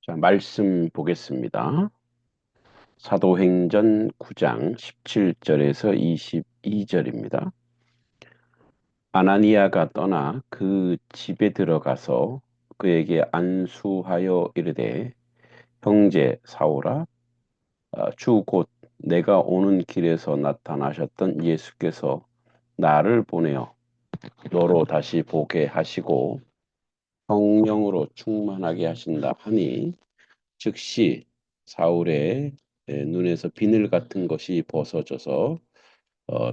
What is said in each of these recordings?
자, 말씀 보겠습니다. 사도행전 9장 17절에서 22절입니다. 아나니아가 떠나 그 집에 들어가서 그에게 안수하여 이르되 형제 사울아, 주 곧 내가 오는 길에서 나타나셨던 예수께서 나를 보내어 너로 다시 보게 하시고 성령으로 충만하게 하신다 하니 즉시 사울의 눈에서 비늘 같은 것이 벗어져서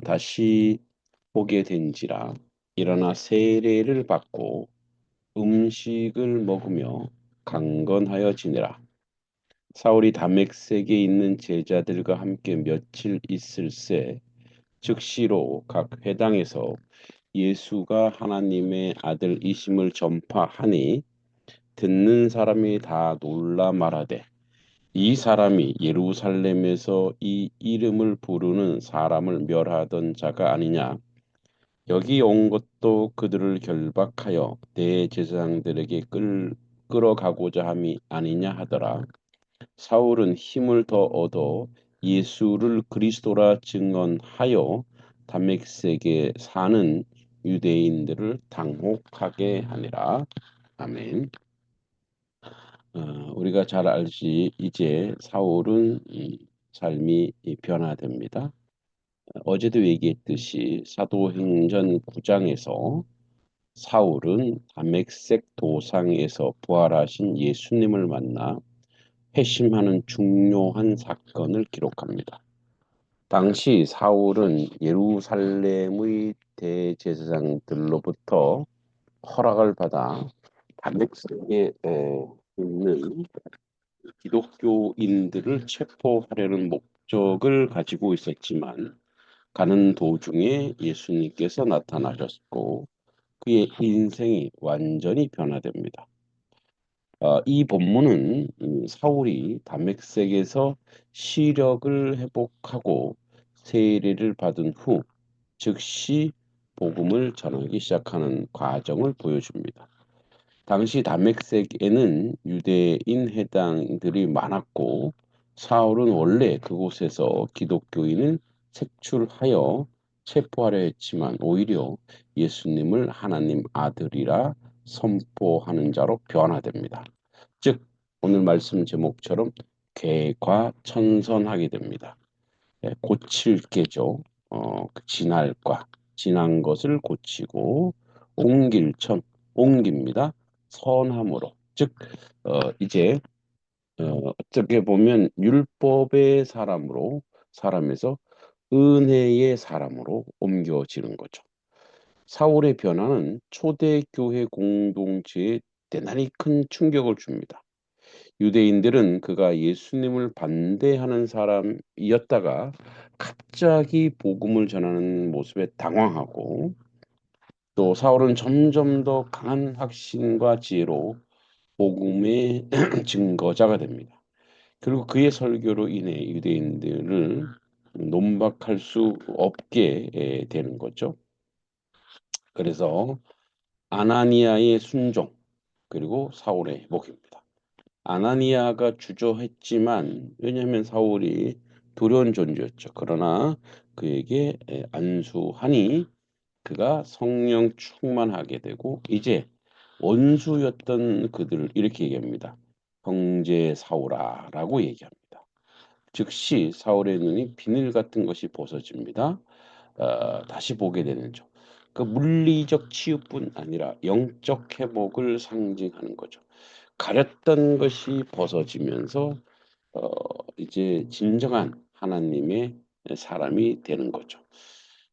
다시 보게 된지라. 일어나 세례를 받고 음식을 먹으며 강건하여 지내라. 사울이 다메섹에 있는 제자들과 함께 며칠 있을새 즉시로 각 회당에서 예수가 하나님의 아들이심을 전파하니 듣는 사람이 다 놀라 말하되 이 사람이 예루살렘에서 이 이름을 부르는 사람을 멸하던 자가 아니냐. 여기 온 것도 그들을 결박하여 대제사장들에게 끌어가고자 함이 아니냐 하더라. 사울은 힘을 더 얻어 예수를 그리스도라 증언하여 담메섹에 사는 유대인들을 당혹하게 하니라. 아멘. 우리가 잘 알지 이제 사울은 삶이 변화됩니다. 어제도 얘기했듯이 사도행전 9장에서 사울은 다메섹 도상에서 부활하신 예수님을 만나 회심하는 중요한 사건을 기록합니다. 당시 사울은 예루살렘의 대제사장들로부터 허락을 받아 다메섹에 있는 기독교인들을 체포하려는 목적을 가지고 있었지만 가는 도중에 예수님께서 나타나셨고 그의 인생이 완전히 변화됩니다. 이 본문은 사울이 다메섹에서 시력을 회복하고 세례를 받은 후 즉시 복음을 전하기 시작하는 과정을 보여줍니다. 당시 다메섹에는 유대인 해당들이 많았고 사울은 원래 그곳에서 기독교인을 색출하여 체포하려 했지만 오히려 예수님을 하나님 아들이라 선포하는 자로 변화됩니다. 즉 오늘 말씀 제목처럼 개과천선하게 됩니다. 고칠 게죠. 그 지난 것을 고치고 옮깁니다. 선함으로. 즉, 이제 어떻게 보면 율법의 사람에서 은혜의 사람으로 옮겨지는 거죠. 사울의 변화는 초대교회 공동체에 대단히 큰 충격을 줍니다. 유대인들은 그가 예수님을 반대하는 사람이었다가 갑자기 복음을 전하는 모습에 당황하고 또 사울은 점점 더 강한 확신과 지혜로 복음의 증거자가 됩니다. 그리고 그의 설교로 인해 유대인들을 논박할 수 없게 되는 거죠. 그래서 아나니아의 순종 그리고 사울의 회복입니다. 아나니아가 주저했지만 왜냐하면 사울이 두려운 존재였죠. 그러나 그에게 안수하니 그가 성령 충만하게 되고 이제 원수였던 그들을 이렇게 얘기합니다. 형제 사울아라고 얘기합니다. 즉시 사울의 눈이 비늘 같은 것이 벗어집니다. 다시 보게 되는 점. 그 물리적 치유뿐 아니라 영적 회복을 상징하는 거죠. 가렸던 것이 벗어지면서 어, 이제 진정한 하나님의 사람이 되는 거죠.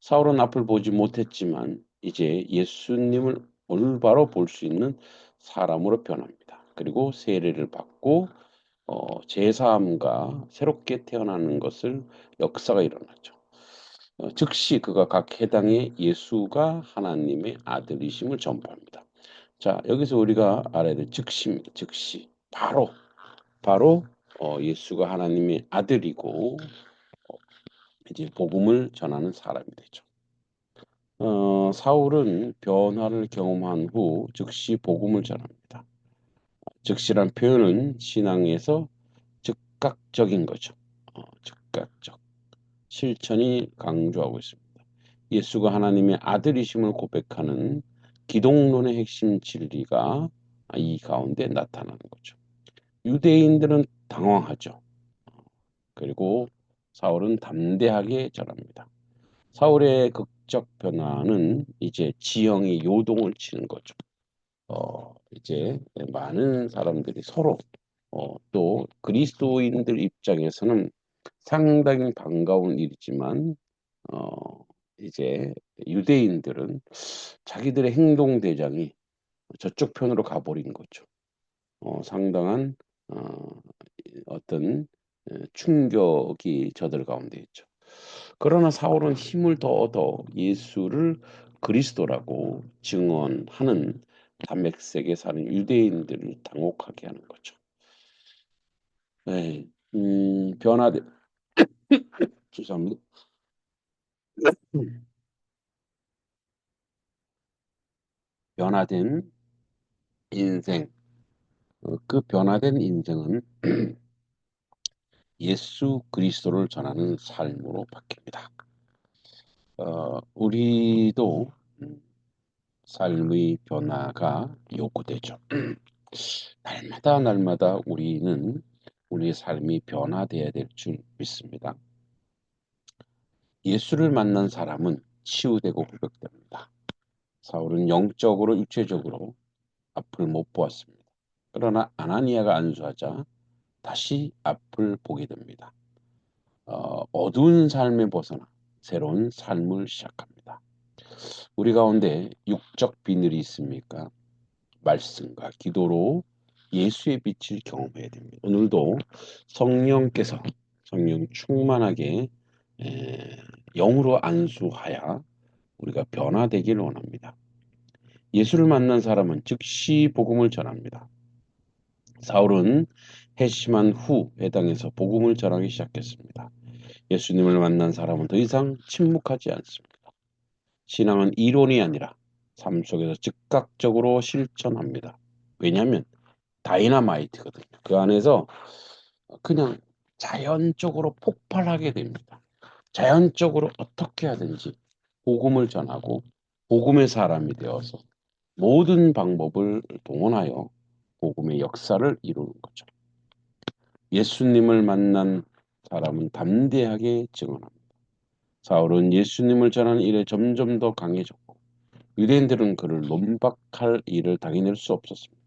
사울은 앞을 보지 못했지만 이제 예수님을 올바로 볼 수 있는 사람으로 변합니다. 그리고 세례를 받고 제사함과 새롭게 태어나는 것을 역사가 일어나죠. 즉시 그가 각 해당에 예수가 하나님의 아들이심을 전파합니다. 자, 여기서 우리가 알아야 될 즉시입니다. 즉시. 바로 예수가 하나님의 아들이고 이제 복음을 전하는 사람이 되죠. 사울은 변화를 경험한 후 즉시 복음을 전합니다. 즉시란 표현은 신앙에서 즉각적인 거죠. 즉각적 실천이 강조하고 있습니다. 예수가 하나님의 아들이심을 고백하는 기독론의 핵심 진리가 이 가운데 나타나는 거죠. 유대인들은 당황하죠. 그리고 사울은 담대하게 전합니다. 사울의 극적 변화는 이제 지형이 요동을 치는 거죠. 이제 많은 사람들이 서로 또 그리스도인들 입장에서는 상당히 반가운 일이지만 이제 유대인들은 자기들의 행동 대장이 저쪽 편으로 가버린 거죠. 상당한 어떤 충격이 저들 가운데 있죠. 그러나 사울은 힘을 더 얻어 예수를 그리스도라고 증언하는 다메섹에 사는 유대인들을 당혹하게 하는 거죠. 네, 변화된 죄송합니다. 변화된 인생. 그 변화된 인생은 예수 그리스도를 전하는 삶으로 바뀝니다. 우리도 삶의 변화가 요구되죠. 날마다 우리는 우리의 삶이 변화되어야 될 줄 믿습니다. 예수를 만난 사람은 치유되고 회복됩니다. 사울은 영적으로 육체적으로 앞을 못 보았습니다. 그러나 아나니아가 안수하자 다시 앞을 보게 됩니다. 어두운 삶에 벗어나 새로운 삶을 시작합니다. 우리 가운데 육적 비늘이 있습니까? 말씀과 기도로 예수의 빛을 경험해야 됩니다. 오늘도 성령께서 성령 충만하게 에, 영으로 안수하여 우리가 변화되기를 원합니다. 예수를 만난 사람은 즉시 복음을 전합니다. 사울은 회심한 후 회당에서 복음을 전하기 시작했습니다. 예수님을 만난 사람은 더 이상 침묵하지 않습니다. 신앙은 이론이 아니라 삶 속에서 즉각적으로 실천합니다. 왜냐하면 다이너마이트거든요. 그 안에서 그냥 자연적으로 폭발하게 됩니다. 자연적으로 어떻게 하든지 복음을 전하고 복음의 사람이 되어서 모든 방법을 동원하여 복음의 역사를 이루는 거죠. 예수님을 만난 사람은 담대하게 증언합니다. 사울은 예수님을 전하는 일에 점점 더 강해졌고 유대인들은 그를 논박할 일을 당해낼 수 없었습니다.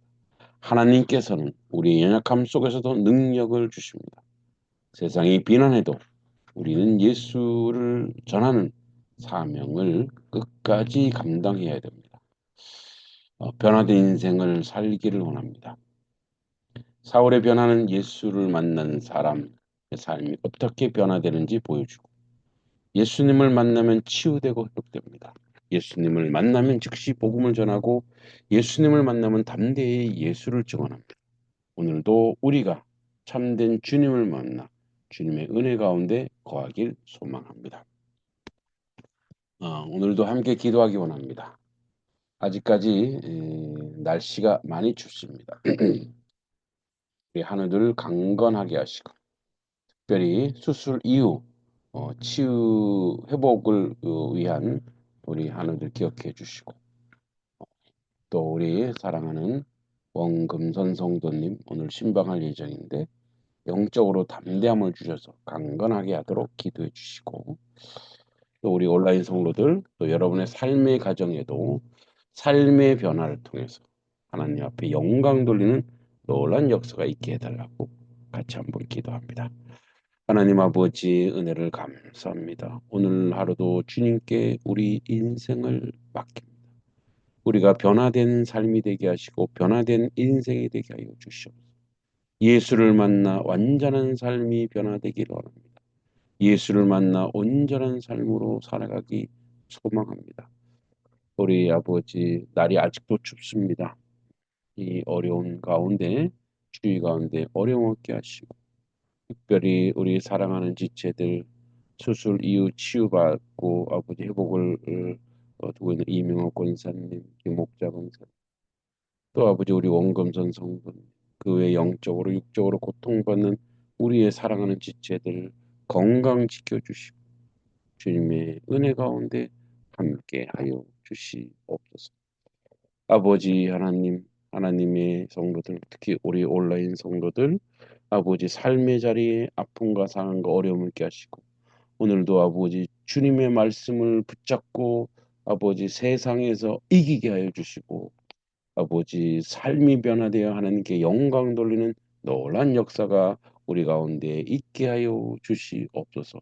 하나님께서는 우리의 연약함 속에서도 능력을 주십니다. 세상이 비난해도 우리는 예수를 전하는 사명을 끝까지 감당해야 됩니다. 변화된 인생을 살기를 원합니다. 사울의 변화는 예수를 만난 사람의 삶이 어떻게 변화되는지 보여주고 예수님을 만나면 치유되고 회복됩니다. 예수님을 만나면 즉시 복음을 전하고 예수님을 만나면 담대히 예수를 증언합니다. 오늘도 우리가 참된 주님을 만나 주님의 은혜 가운데 거하길 소망합니다. 오늘도 함께 기도하기 원합니다. 아직까지 날씨가 많이 춥습니다. 우리 하늘을 강건하게 하시고 특별히 수술 이후 치유 회복을 위한 우리 하늘들 기억해 주시고 또 우리 사랑하는 원금선 성도님 오늘 신방할 예정인데 영적으로 담대함을 주셔서 강건하게 하도록 기도해 주시고 또 우리 온라인 성도들 또 여러분의 삶의 가정에도 삶의 변화를 통해서 하나님 앞에 영광 돌리는 놀란 역사가 있게 해달라고 같이 한번 기도합니다. 하나님 아버지 은혜를 감사합니다. 오늘 하루도 주님께 우리 인생을 맡깁니다. 우리가 변화된 삶이 되게 하시고 변화된 인생이 되게 하여 주시옵소서. 예수를 만나 완전한 삶이 변화되기를 원합니다. 예수를 만나 온전한 삶으로 살아가기 소망합니다. 우리 아버지 날이 아직도 춥습니다. 이 어려운 가운데 추위 가운데 어려움 없게 하시고 특별히 우리 사랑하는 지체들 수술 이후 치유받고 아버지 회복을 두고 있는 이명호 권사님, 김목자 권사님 또 아버지 우리 원검선 성도님 그 외 영적으로 육적으로 고통받는 우리의 사랑하는 지체들 건강 지켜 주시고 주님의 은혜 가운데 함께하여 주시옵소서. 아버지 하나님, 하나님의 성도들, 특히 우리 온라인 성도들, 아버지 삶의 자리에 아픔과 상함과 어려움을 깨 하시고 오늘도 아버지 주님의 말씀을 붙잡고 아버지 세상에서 이기게 하여 주시고 아버지 삶이 변화되어 하나님께 영광 돌리는 놀란 역사가 우리 가운데 있게 하여 주시옵소서.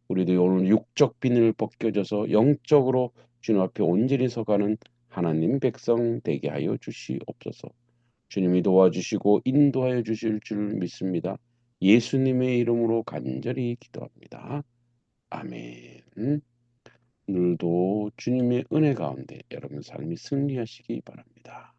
우리도 오늘 육적 비늘 벗겨져서 영적으로 주님 앞에 온전히 서가는 하나님 백성 되게 하여 주시옵소서. 주님이 도와주시고 인도하여 주실 줄 믿습니다. 예수님의 이름으로 간절히 기도합니다. 아멘. 오늘도 주님의 은혜 가운데 여러분 삶이 승리하시기 바랍니다.